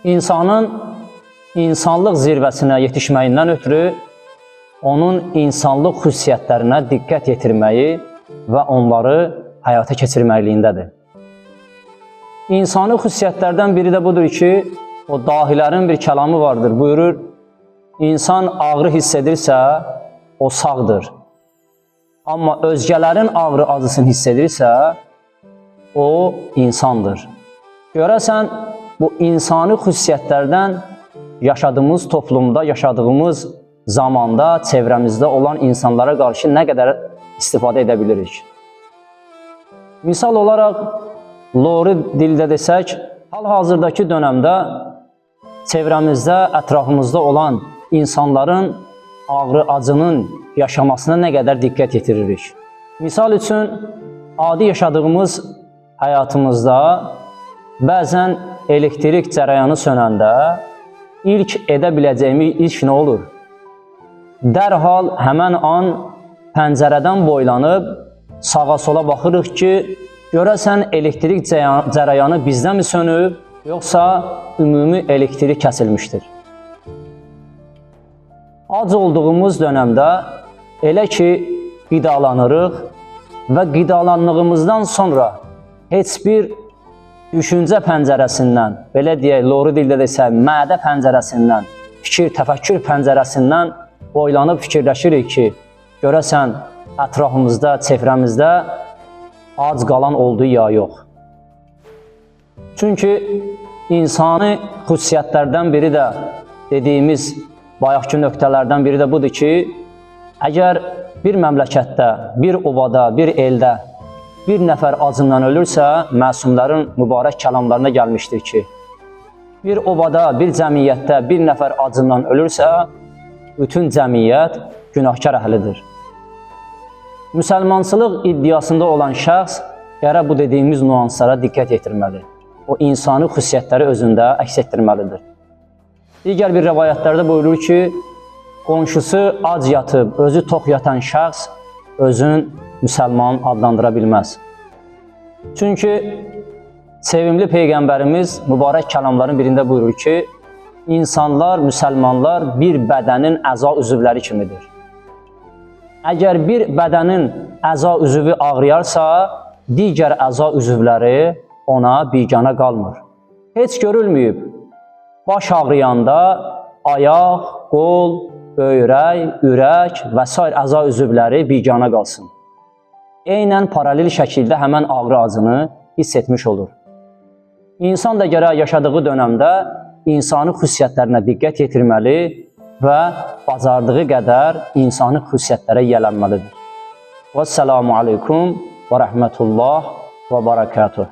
İnsanın insanlıq zirvəsinə yetişməyindən ötürü onun insanlıq xüsusiyyətlərinə diqqət yetirməyi və onları həyata keçirməliyindədir. İnsani xüsusiyyətlərdən biri də budur ki, o dahilərin bir kəlamı vardır, buyurur, insan ağrı hiss edirsə, o sağdır. Amma özgələrin ağrı acısını hiss edirsə, o insandır. Görəsən, bu insani xüsusiyyətlərdən yaşadığımız toplumda, yaşadığımız zamanda, çevrəmizdə olan insanlara qarşı nə qədər istifadə edə bilirik? Misal olaraq, lori dildə desək, hal-hazırdakı dönəmdə çevrəmizdə, ətrafımızda olan insanların ağrı acının yaşamasına nə qədər diqqət yetiririk? Misal üçün, adi yaşadığımız həyatımızda bəzən elektrik cərəyanı sönəndə ilk edə biləcəyimiz ilk nə olur? Dərhal həmən an pəncərədən boylanıb sağa-sola baxırıq ki, görəsən elektrik cərəyanı bizdə mi sönüb, yoxsa ümumi elektrik kəsilmişdir? Ac olduğumuz dönəmdə elə ki, qidalanırıq və qidalandığımızdan sonra heç bir düşüncə pəncərəsindən, belə deyək, lori dildə desək, mədə pəncərəsindən, fikir, təfəkkür pəncərəsindən boylanıb fikirləşirik ki, görəsən ətrafımızda, çevrəmizdə ac qalan oldu ya yox. Çünki insani xüsusiyyətlərdən biri də dediyimiz bayaqki nöqtələrdən biri də budur ki, əgər bir məmləkətdə, bir ovada, bir eldə bir nəfər acından ölürsə, məsumların mübarək kəlamlarına gəlmişdir ki, bir ovada, bir cəmiyyətdə bir nəfər acından ölürsə, bütün cəmiyyət günahkar əhlidir. Müsəlmançılıq iddiasında olan şəxs gərək bu dediyimiz nüanslara diqqət yetirməli. O insani xüsusiyyətləri özündə əks etdirməlidir. Digər bir rəvayətlərdə buyurur ki, qonşusu ac yatıb, özü tox yatan şəxs özün müsəlman adlandıra bilməz. Çünki sevimli Peyğəmbərimiz mübarək kəlamların birində buyurur ki, insanlar, müsəlmanlar bir bədənin əza üzvləri kimidir. Əgər bir bədənin əza üzvü ağrıyarsa, digər əza üzvləri ona biganə qalmır. Heç görülməyib, baş ağrıyanda ayaq, qol, böyrək, ürək və s. əza üzvləri biganə qalsın. Eynən paralel şəkildə həmən ağrı acını hiss etmiş olur. İnsan da gərək yaşadığı dönəmdə insani xüsusiyyətlərinə diqqət yetirməli və bacardığı qədər insani xüsusiyyətlərə yiyələnməlidir. Vəssalamu aleykum və rəhmətullah və barakatuh.